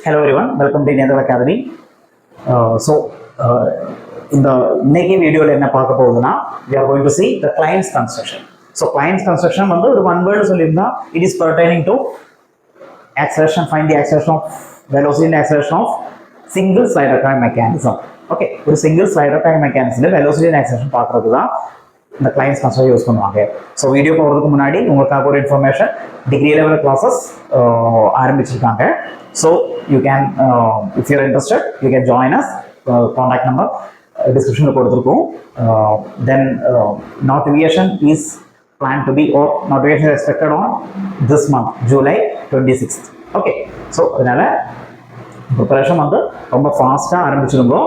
Hello everyone, welcome to Nether Academy. In the next video, we are going to see the client's construction. So, client's construction, one word it is pertaining to acceleration, find the acceleration of velocity and acceleration of single slider crank mechanism. Okay, a single slider crank mechanism, velocity and acceleration the client's construction use பண்ணுவாங்க. So video போறதுக்கு முன்னாடி உங்களுக்கு ஒரு information degree level classes ஆரம்பிச்சிருக்காங்க. So you can if you are interested you can join us. Contact number description ல கொடுத்திருக்கோம். Then notification is planned to be or notification is expected on this month July 26th. Okay, so அதனால preparation வந்து ரொம்ப ஃபாஸ்டா ஆரம்பிச்சிருங்க.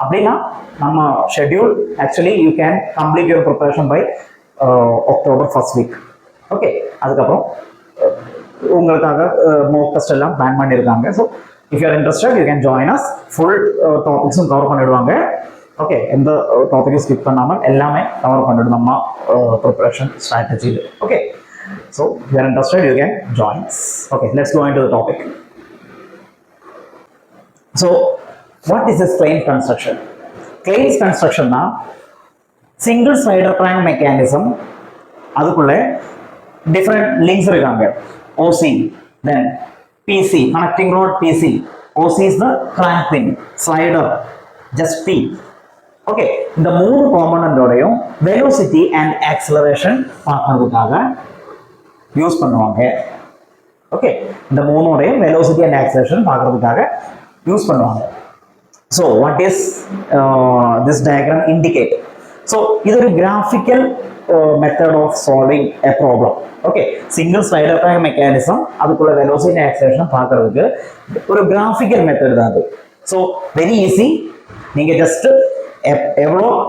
அப்படினா நம்ம schedule actually you can complete your preparation by October first week. Okay, அதுக்கப்புறம் உங்களுக்காக mock test எல்லாம் பிளான் பண்ணிருக்காங்க. So if you are interested you can join us. Full topics cover பண்ணிடுவாங்க. Okay, எந்த டாபிக் ஸ்கிப் பண்ணாம எல்லாமே கவர் பண்ணிடுவோம் நம்ம preparation strategy. Okay, so if you are interested you can join us. Okay, let's go into the topic. So what is this crane construction? Crane's construction na single slider crank mechanism அதுக்குள்ள different links இருக்காங்க. OC, then PC, connecting rod PC. OC is the crank pin, slider, just P. Okay, இந்த மூணு component ஓடையும் velocity and acceleration பார்க்கிறதுக்காக use பண்ணுவாங்க. Okay, இந்த மூணோடையும் velocity and acceleration பார்க்கிறதுக்காக யூஸ் பண்ணுவாங்க. So what is this diagram indicate? So this is a graphical method of solving a problem. Okay, single slider crank mechanism அதுக்குள்ள velocity and acceleration பார்க்கிறதுக்கு ஒரு graphical method தான் அது. So very easy. நீங்க just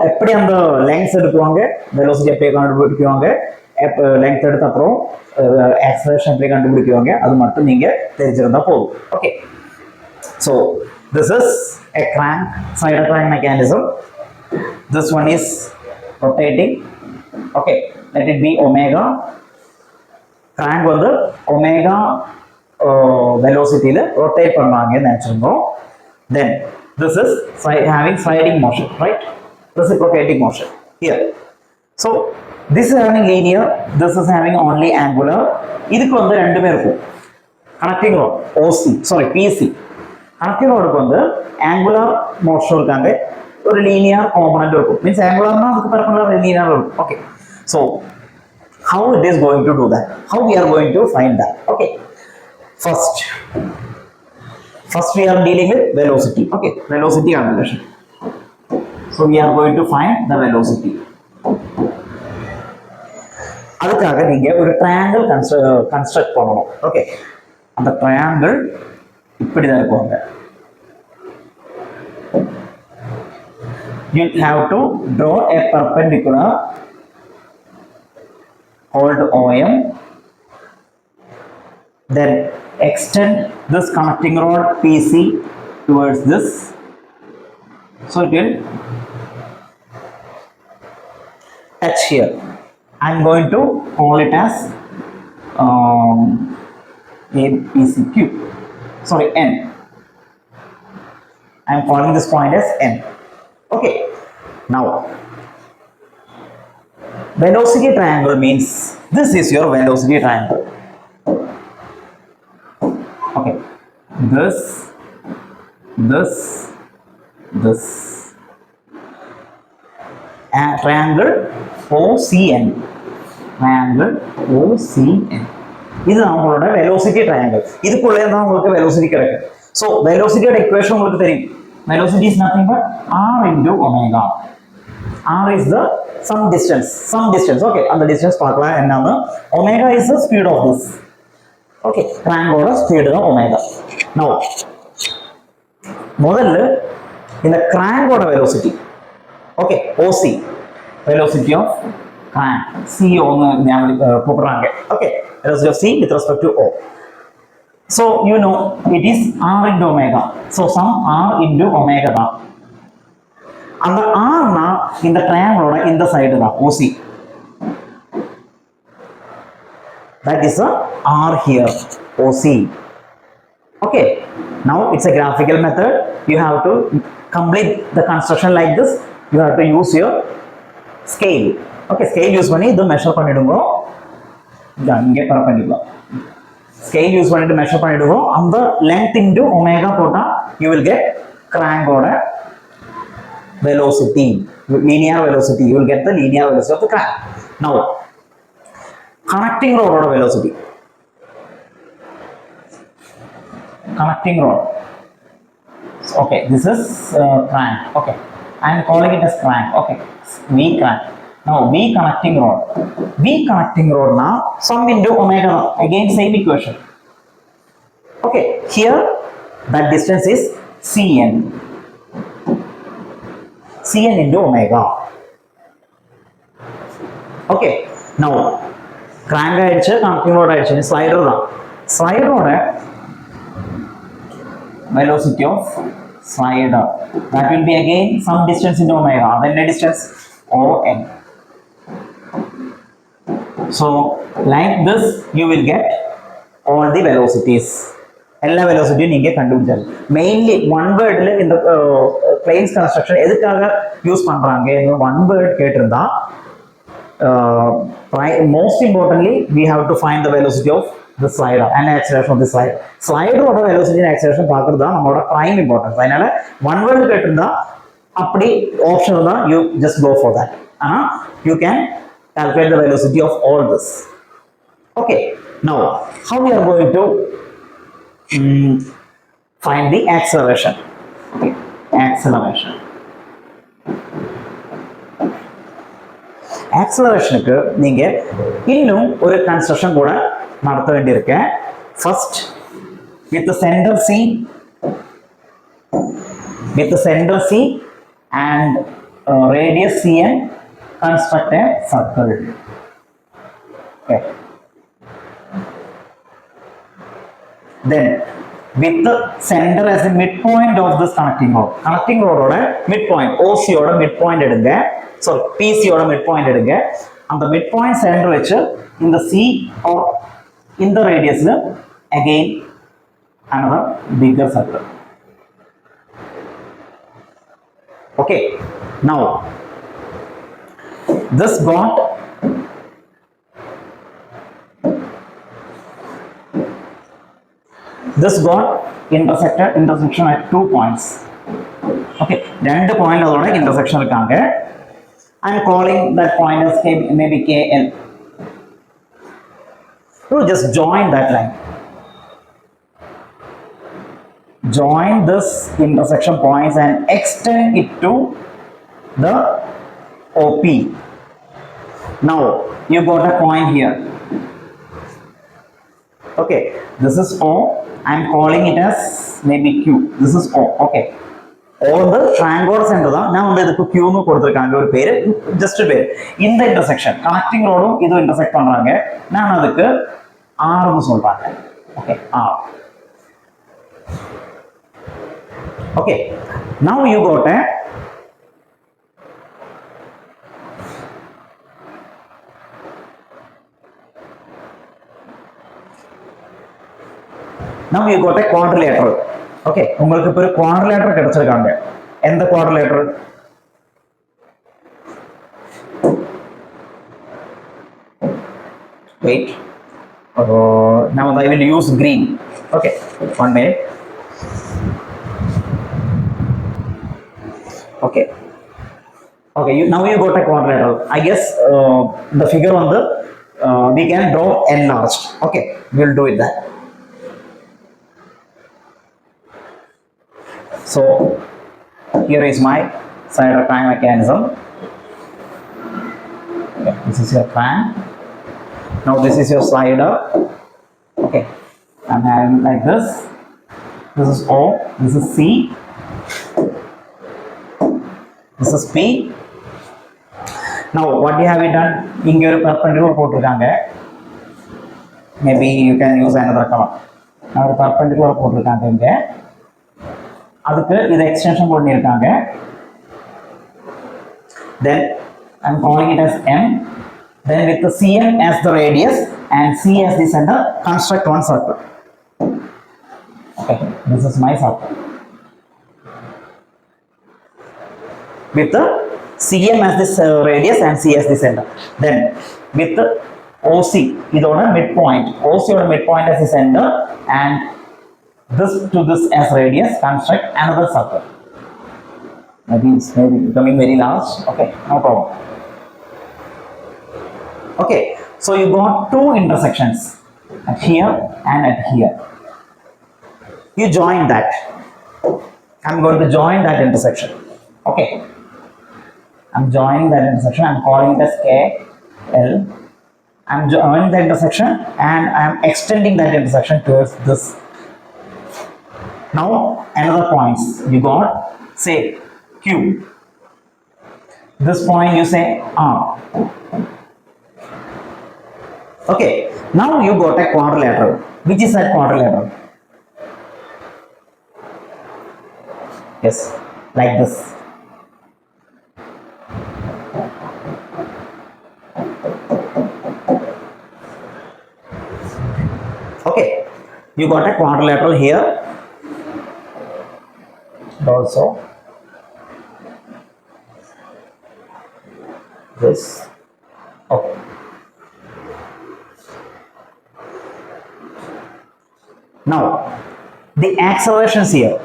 எப்படி அந்த length எடுக்குவாங்க, velocity எப்படி கண்டுபிடிக்குவாங்க, length எடுத்த அப்புறம் acceleration எப்படி கண்டுபிடிக்குவாங்க அது மட்டும் நீங்க தெரிஞ்சிருந்தா போதும். Okay, so this is a crank, slider crank mechanism. This one is rotating. Okay, let it be omega. Crank வந்து omega velocity ல rotate பண்ணுவாங்க நினைச்சிருந்தோம். Then this is having sliding motion, right? Reciprocating motion here. So this is having linear, this is having only angular. இதுக்கு வந்து ரெண்டுமே இருக்கும். Connecting rod OC, sorry PC. Connecting rod வந்து angular motion இருக்காங்க, ஒரு linear component இருக்கும். Means angular னா அதுக்கு perpendicular linear இருக்கும். Okay, so how it is going to do that? How we are going to find that? Okay, first we are dealing with velocity. Okay, velocity calculation. So we are going to find the velocity. அதுக்காக நீங்க ஒரு triangle construct பண்ணணும். Okay, அந்த triangle இப்படி தான் இருக்குங்க. You have to draw a perpendicular called OM, then extend this connecting rod PC towards this, so it will touch here. I am going to call it as APCQ, sorry N. I am calling this point as N. Okay, now velocity triangle means this is your velocity triangle. Okay, this and triangle OCN, triangle OCN. இது நம்மளோட velocity triangle. இதுக்குள்ளே தான் உங்களுக்கு velocity கிடைக்கும். So velocity equation உங்களுக்கு தெரியும். Velocity is nothing but r into omega. R is the some distance. Okay, and the distance பார்க்கலாம் என்னன்னா omega is the speed of this. Okay, crank ஓட speed தான் omega. Now முதல்ல இந்த crank ஓட velocity. Okay, OC, velocity of crank. C ஒன்னு போடுறாங்க. Okay, velocity of C with respect to O. So you know it is r into omega. So some r into omega தான். அந்த r னா இந்த triangle இந்த side தான் OC. That is a r here, OC. Okay, now it's a graphical method. You have to complete the construction like this. You have to use your scale. Okay, scale use பண்ணி இது measure பண்ணிடுங்க. இங்க perpendicular. Scale use பண்ணிட்டு measure பண்ணிடுவோம். அந்த length into omega போட்டா you will get crank ஓட velocity, linear velocity. You will get the linear velocity of the crank. Now, connecting rod ஓட velocity. Connecting rod. Okay, this is crank. Okay, I am calling it as crank. Okay, V crank. Now V connecting rod. V connecting rod now sum into omega. Again same equation. Okay, here that distance is Cn. Cn into omega. Okay, now crank ஆயிடுச்சு, connecting rod ஆயிடுச்சு, slider தான். Slider ஓட velocity of slider, that will be again some distance into omega. Then the distance On. So like this you will get all the velocities. எல்லா வெலோசிட்டியும் நீங்க கண்டுபிடிச்சாரு. Mainly one வேர்ட்ல இந்த planes construction எதுக்காக use பண்றாங்க, one word கேட்டிருந்தா most importantly we have to find the velocity of the slider and acceleration of the slider. Slider ஓட velocity and acceleration பார்க்கிறது தான் நம்மளோட prime importance. அதனால ஒன் வேர்ட் கேட்டிருந்தா அப்படி ஆப்ஷனல் தான், you just go for that. ஆனா you can calculate the velocity of all this. Okay, now how we are going to find the acceleration. Okay, acceleration. ஆக்சலரேஷனுக்கு நீங்க இன்னும் ஒரு கன்ஸ்ட்ரக்ஷன் கூட நடத்த வேண்டியிருக்கு. First with centre C and radius Cn, construct a circle. Okay. Then with the center as a midpoint of this connecting rod ஓட midpoint, OC ஓட midpoint எடுங்க, sorry PC ஓட midpoint எடுங்க. அந்த midpoint center வச்சு இந்த C or in the radius again another bigger circle. Okay, now this got intersection at 2 points. Okay, രണ്ട് point അതോടെ intersection இருக்காங்க. I am calling that point as maybe KL. So just join that line. Join this intersection points and extend it to the OP. Now you got a point here. Okay, this is O. I am calling it as maybe Q. This is O. Okay, all the triangular center தான் நான் வந்து இதுக்கு Q னு கொடுத்திருக்காங்க ஒரு பேரு, just பேர். இந்த இன்டர்செக்ஷன் கனெக்டிங் ரோடும் இது இன்டர்செக்ட் பண்றாங்க, நான் அதுக்கு R னு சொல்றாங்க. Okay, R. Okay, now you got a quadrilateral. Okay, உங்களுக்கு இப்போ ஒரு quadrilateral கிடைச்சிருக்காங்க. எந்த quadrilateral? Wait, now I will use green. Okay, 1 minute. Okay, now you got a quadrilateral. I guess the figure on the we can draw enlarged. Okay, we'll do it that. So here is my slider crank mechanism. Okay, this is your crank. Now this is your slider. Okay, and I am like this. This is O. This is C. This is P. Now what you have done? இங்க ஒரு perpendicular போட்டுருக்காங்க. Maybe you can use another color. ஒரு perpendicular போட்டுருக்காங்க இங்க. அதுக்கு இத extension பண்ணிருக்காங்க. Then I am calling it as M. Then with the Cn as the radius and C as the center, construct one circle. Okay, this is my circle with the CM as this radius and C as the center. Then with the OC, இதோட midpoint, OC ஓட midpoint as the center and this to this as radius, construct another circle. Maybe it's becoming very large. Okay, no problem. Okay, so you got two intersections at here and at here. You join that. I'm going to join that intersection. Okay, I'm joining that intersection. I'm calling it as KL. I'm joining the intersection and I'm extending that intersection towards this. Now another points you got, say Q. This point you say R. Okay, now you got a quadrilateral. Which is that quadrilateral? Yes, like this. Okay, you got a quadrilateral here also. This. Okay. Now the accelerations here.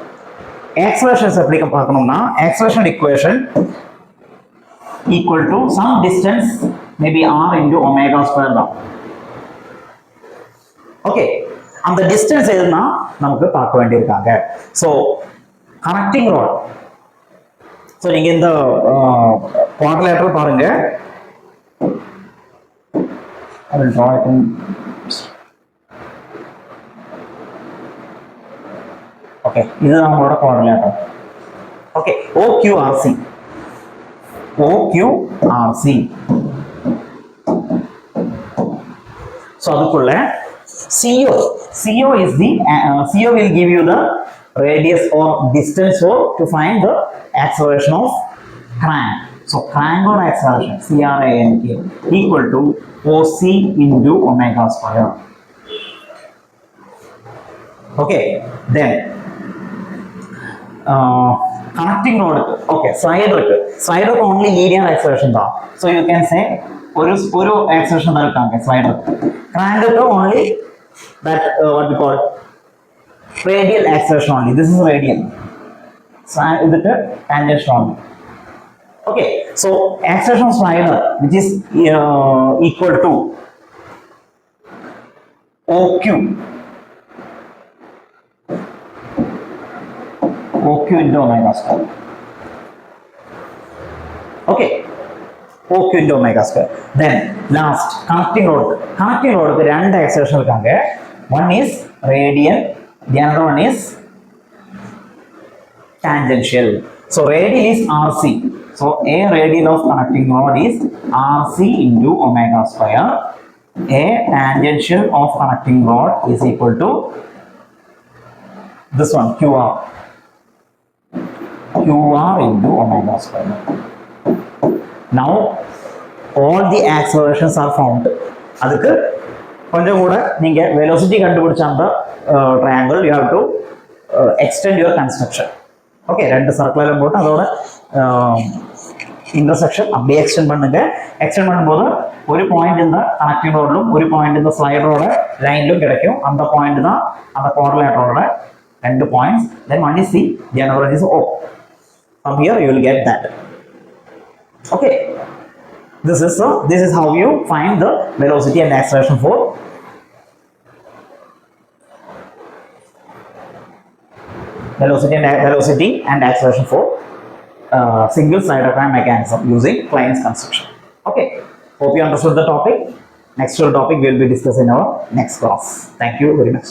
Accelerations acceleration equation equal to some distance, maybe r into omega square now. Okay, and the distance எதுனா நமக்கு பார்க்க வேண்டியிருக்காங்க. So connecting rod. So நீங்க இந்த quadrilateral பாருங்க. I will draw it in. Okay, this is our quadrilateral. Okay, OQRC. OQRC. So அதுக்குள்ள CO is the CO will give you the radius or distance to find the acceleration of crank. So crank or acceleration CRANK equal to OC into omega square. Okay, then connecting rod. Okay, slider only linear acceleration da. So you can say oru acceleration da irukanga slider. Crank only that what we call radial acceleration only. This is radial. So this is tangential only. Okay, so acceleration of slider which is equal to OQ into omega square. Okay, OQ into omega square. Then last connecting rod. Connecting rod ku rendu acceleration irukanga. One is radial, the other one is tangential. So radial is RC. So a radial of connecting rod is RC into omega square. A tangential of connecting rod is equal to this one QR. QR into omega square. Now all the accelerations are found. அதுக்கு கொஞ்சம் கூட நீங்க velocity கண்டுபிடிச்ச அந்த triangle you have to extend your construction. Okay, ரெண்டு circle எல்லாம் போட்டு அதோட intersection அப்படியே extend பண்ணுங்க. extend பண்ணும்போது ஒரு பாயிண்ட் இந்த கனெக்டிங் ரோட்லும் ஒரு பாயிண்ட் இந்த ஸ்லைடரோட லைன்லும் கிடைக்கும். அந்த பாயிண்ட் தான் அந்த குவாட்ரிலேட்டரோட ரெண்டு points. then one is C, the other one is O. From here you will get that. Okay, this is how you find the velocity and acceleration for velocity and acceleration for single cytochrome mechanism using Klein's construction. Okay, hope you understood the topic. Next topic we will be discussing in our next class. Thank you very much.